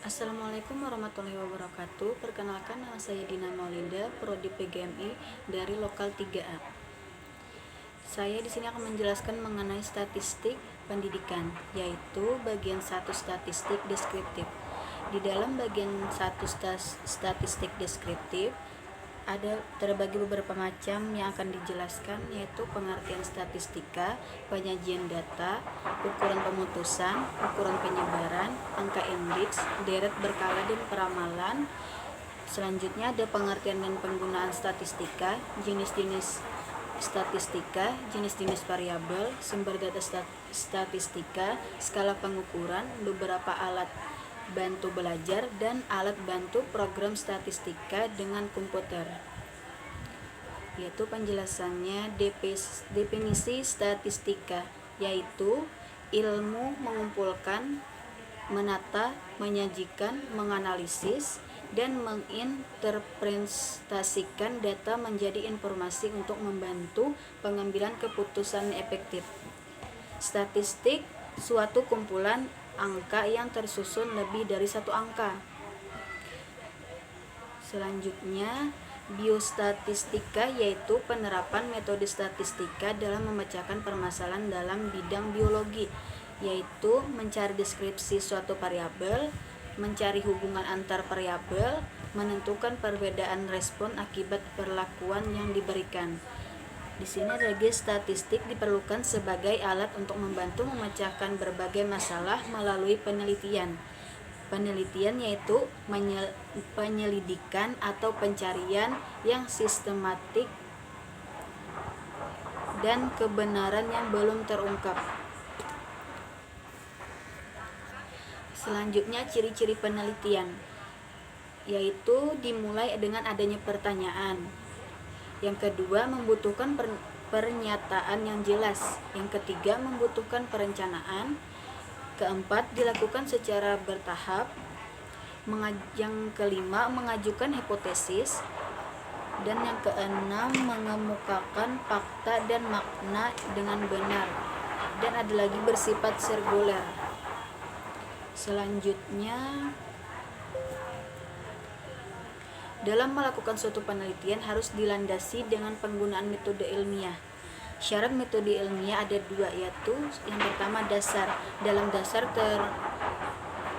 Assalamualaikum warahmatullahi wabarakatuh. Perkenalkan, nama saya Dina Maulinda, Prodi PGMI dari Lokal 3A. Saya di sini akan menjelaskan mengenai statistik pendidikan, yaitu bagian 1 statistik deskriptif. Di dalam bagian 1 statistik deskriptif ada terbagi beberapa macam yang akan dijelaskan, yaitu pengertian statistika, penyajian data, ukuran pemutusan, ukuran penyebaran, angka indeks, deret berkala, dan peramalan. Selanjutnya ada pengertian dan penggunaan statistika, jenis-jenis statistika, jenis-jenis variabel, sumber data statistika, skala pengukuran, beberapa alat bantu belajar, dan alat bantu program statistika dengan komputer. Yaitu penjelasannya, definisi statistika yaitu ilmu mengumpulkan, menata, menyajikan, menganalisis, dan menginterpretasikan data menjadi informasi untuk membantu pengambilan keputusan efektif. Statistik suatu kumpulan angka yang tersusun lebih dari satu angka. Selanjutnya, biostatistika yaitu penerapan metode statistika dalam memecahkan permasalahan dalam bidang biologi, yaitu mencari deskripsi suatu variabel, mencari hubungan antar variabel, menentukan perbedaan respon akibat perlakuan yang diberikan. Di sini lagi statistik diperlukan sebagai alat untuk membantu memecahkan berbagai masalah melalui penelitian. Penelitian yaitu penyelidikan atau pencarian yang sistematik dan kebenaran yang belum terungkap. Selanjutnya, ciri-ciri penelitian yaitu dimulai dengan adanya pertanyaan. Yang kedua, membutuhkan pernyataan yang jelas. Yang ketiga, membutuhkan perencanaan. Keempat, dilakukan secara bertahap. Yang kelima, mengajukan hipotesis. Dan yang keenam, mengemukakan fakta dan makna dengan benar. Dan ada lagi bersifat sirkuler. Selanjutnya, dalam melakukan suatu penelitian harus dilandasi dengan penggunaan metode ilmiah. Syarat metode ilmiah ada 2, yaitu yang pertama dasar. Dalam dasar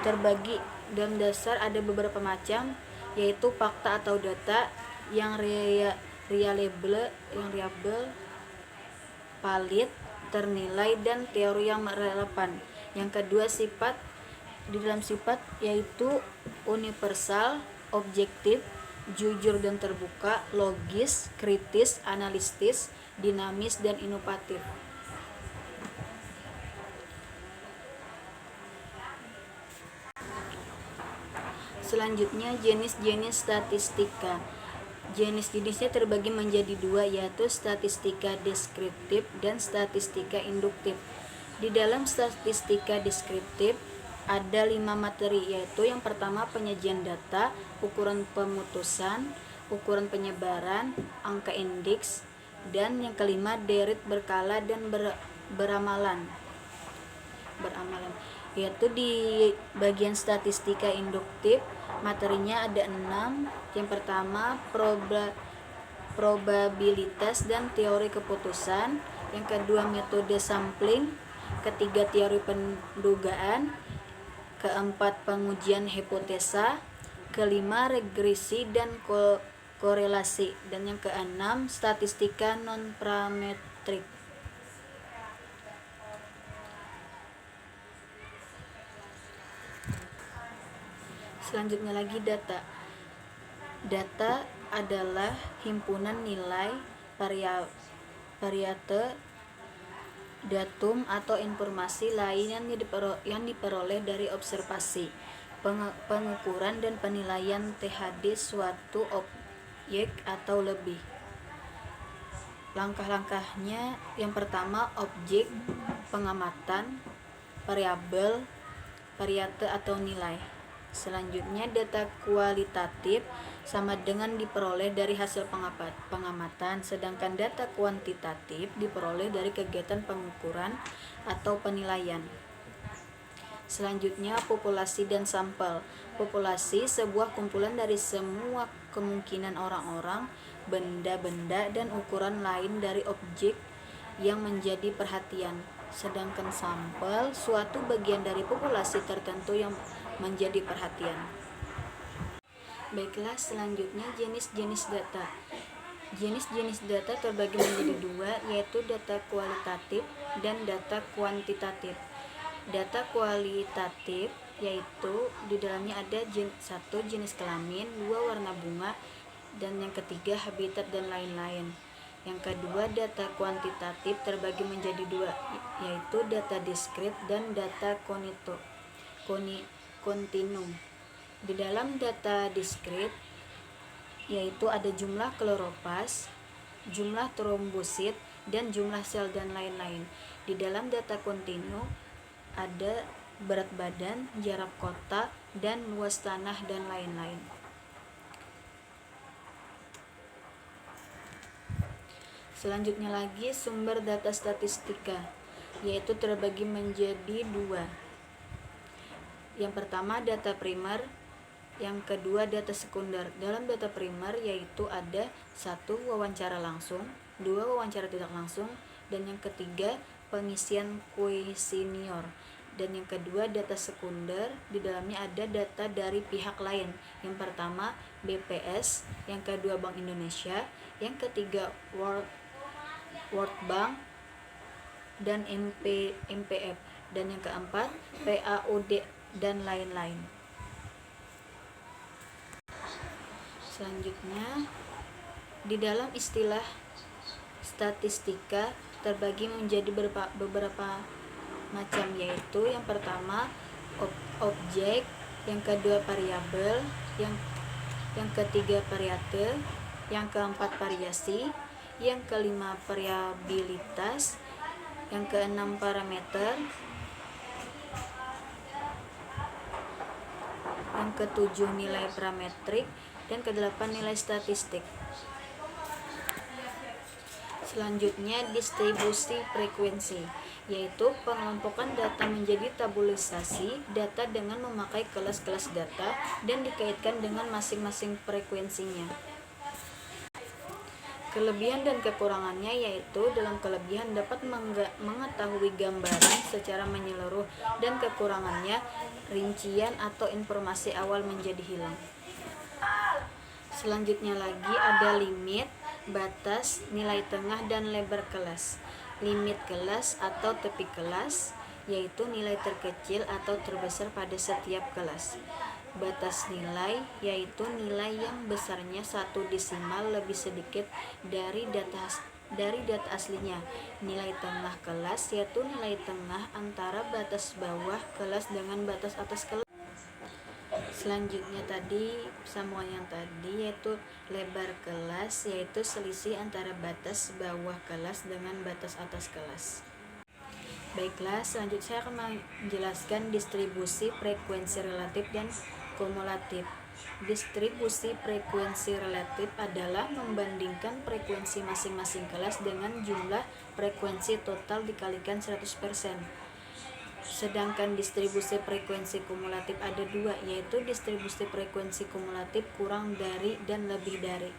terbagi dalam dasar ada beberapa macam, yaitu fakta atau data yang reliable, valid, ternilai, dan teori yang relevan. Yang kedua, sifat. Di dalam sifat yaitu universal, objektif, jujur dan terbuka, logis, kritis, analitis, dinamis, dan inovatif. Selanjutnya, jenis-jenis statistika. Jenis-jenisnya terbagi menjadi 2, yaitu statistika deskriptif dan statistika induktif. Di dalam statistika deskriptif ada 5 materi, yaitu yang pertama penyajian data, ukuran pemutusan, ukuran penyebaran, angka indeks, dan yang kelima deret berkala dan beramalan. Yaitu di bagian statistika induktif materinya ada 6. Yang pertama probabilitas dan teori keputusan, yang kedua metode sampling, ketiga teori pendugaan, keempat pengujian hipotesa, kelima regresi dan korelasi, dan yang keenam statistika non-parametrik. Selanjutnya lagi data. Data adalah himpunan nilai, variate, datum, atau informasi lain yang diperoleh dari observasi, pengukuran, dan penilaian THD suatu objek atau lebih. Langkah-langkahnya, yang pertama objek, pengamatan, variabel, variate atau nilai. Selanjutnya, data kualitatif sama dengan diperoleh dari hasil pengamatan, sedangkan data kuantitatif diperoleh dari kegiatan pengukuran atau penilaian. Selanjutnya, populasi dan sampel. Populasi sebuah kumpulan dari semua kemungkinan orang-orang, benda-benda, dan ukuran lain dari objek yang menjadi perhatian. Sedangkan sampel suatu bagian dari populasi tertentu yang menjadi perhatian. Baiklah, selanjutnya jenis-jenis data. Jenis-jenis data terbagi menjadi dua, yaitu data kualitatif dan data kuantitatif. Data kualitatif yaitu di dalamnya ada satu jenis kelamin, dua warna bunga, dan yang ketiga habitat dan lain-lain. Yang kedua, data kuantitatif terbagi menjadi dua, yaitu data diskrit dan data kontinum. Di dalam data diskrit yaitu ada jumlah kloroplast, jumlah trombosit, dan jumlah sel dan lain-lain. Di dalam data kontinu ada berat badan, jarak kotak, dan luas tanah dan lain-lain. Selanjutnya lagi sumber data statistika, yaitu terbagi menjadi dua. Yang pertama data primer, yang kedua data sekunder. Dalam data primer yaitu ada satu wawancara langsung, dua wawancara tidak langsung, dan yang ketiga pengisian kuesioner. Dan yang kedua data sekunder, di dalamnya ada data dari pihak lain. Yang pertama BPS, yang kedua Bank Indonesia, yang ketiga World Bank dan MPF, dan yang keempat PAUD dan lain-lain. Selanjutnya, di dalam istilah statistika terbagi menjadi beberapa macam, yaitu yang pertama objek, yang kedua variabel, yang ketiga variate, yang keempat variasi, yang kelima variabilitas, yang keenam parameter, yang ketujuh nilai parametrik, dan kedelapan nilai statistik. Selanjutnya distribusi frekuensi, yaitu pengelompokan data menjadi tabulisasi data dengan memakai kelas-kelas data dan dikaitkan dengan masing-masing frekuensinya. Kelebihan dan kekurangannya yaitu dalam kelebihan dapat mengetahui gambaran secara menyeluruh, dan kekurangannya rincian atau informasi awal menjadi hilang. Selanjutnya lagi ada limit, batas, nilai tengah, dan lebar kelas. Limit kelas atau tepi kelas yaitu nilai terkecil atau terbesar pada setiap kelas. Batas nilai yaitu nilai yang besarnya 1 desimal lebih sedikit dari data aslinya. Nilai tengah kelas yaitu nilai tengah antara batas bawah kelas dengan batas atas kelas. Selanjutnya tadi sambungan yang tadi yaitu lebar kelas, yaitu selisih antara batas bawah kelas dengan batas atas kelas. Baiklah, selanjutnya saya akan menjelaskan distribusi frekuensi relatif dan kumulatif. Distribusi frekuensi relatif adalah membandingkan frekuensi masing-masing kelas dengan jumlah frekuensi total dikalikan 100%. Sedangkan distribusi frekuensi kumulatif ada dua, yaitu distribusi frekuensi kumulatif kurang dari dan lebih dari.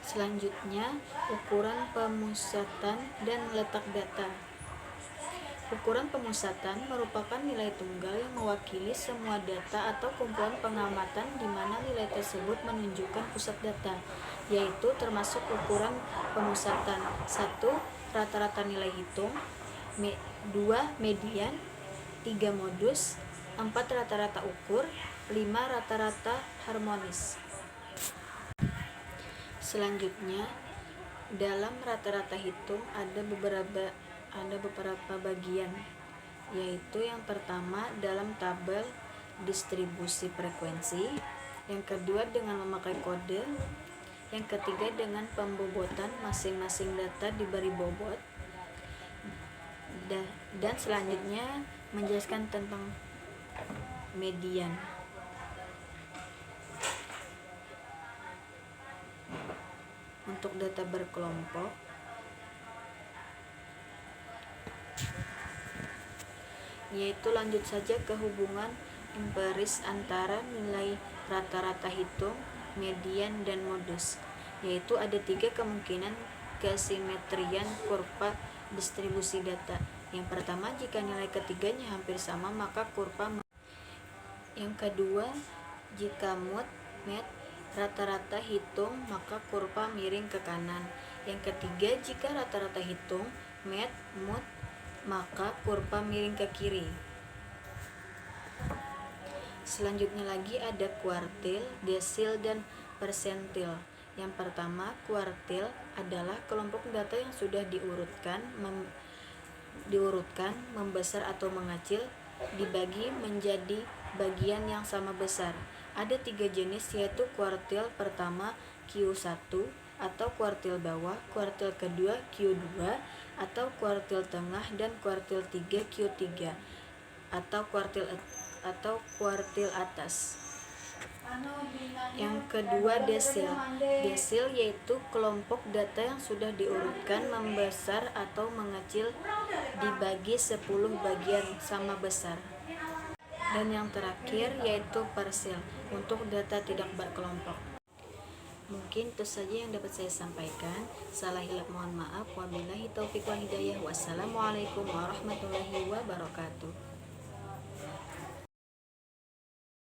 Selanjutnya, ukuran pemusatan dan letak data. Ukuran pemusatan merupakan nilai tunggal yang mewakili semua data atau kumpulan pengamatan di mana nilai tersebut menunjukkan pusat data, yaitu termasuk ukuran pemusatan 1. Rata-rata nilai hitung, 2. Median, 3. Modus, 4. Rata-rata ukur, 5. Rata-rata harmonis. Selanjutnya, dalam rata-rata hitung ada beberapa bagian, yaitu yang pertama dalam tabel distribusi frekuensi, yang kedua dengan memakai kode, yang ketiga dengan pembobotan masing-masing data diberi bobot, dan selanjutnya menjelaskan tentang median. Untuk data berkelompok, yaitu lanjut saja ke hubungan empiris antara nilai rata-rata hitung, median, dan modus, yaitu ada 3 kemungkinan kesimetrian kurva distribusi data. Yang pertama, jika nilai ketiganya hampir sama maka kurva. Yang kedua, jika met, rata-rata hitung maka kurva miring ke kanan. Yang ketiga, jika rata-rata hitung, met, maka kurva miring ke kiri. Selanjutnya lagi ada kuartil, desil, dan persentil. Yang pertama, kuartil adalah kelompok data yang sudah diurutkan membesar atau mengecil dibagi menjadi bagian yang sama besar. Ada 3 jenis, yaitu kuartil pertama Q1 atau kuartil bawah, kuartil kedua Q2 atau kuartil tengah, dan kuartil 3 Q3 atau kuartil atas. Yang kedua, desil. Desil yaitu kelompok data yang sudah diurutkan membesar atau mengecil dibagi 10 bagian sama besar. Dan yang terakhir yaitu parsil untuk data tidak berkelompok. Mungkin itu saja yang dapat saya sampaikan. Salah hilap mohon maaf. Wabillahi taufiq wal hidayah. Wassalamualaikum warahmatullahi wabarakatuh.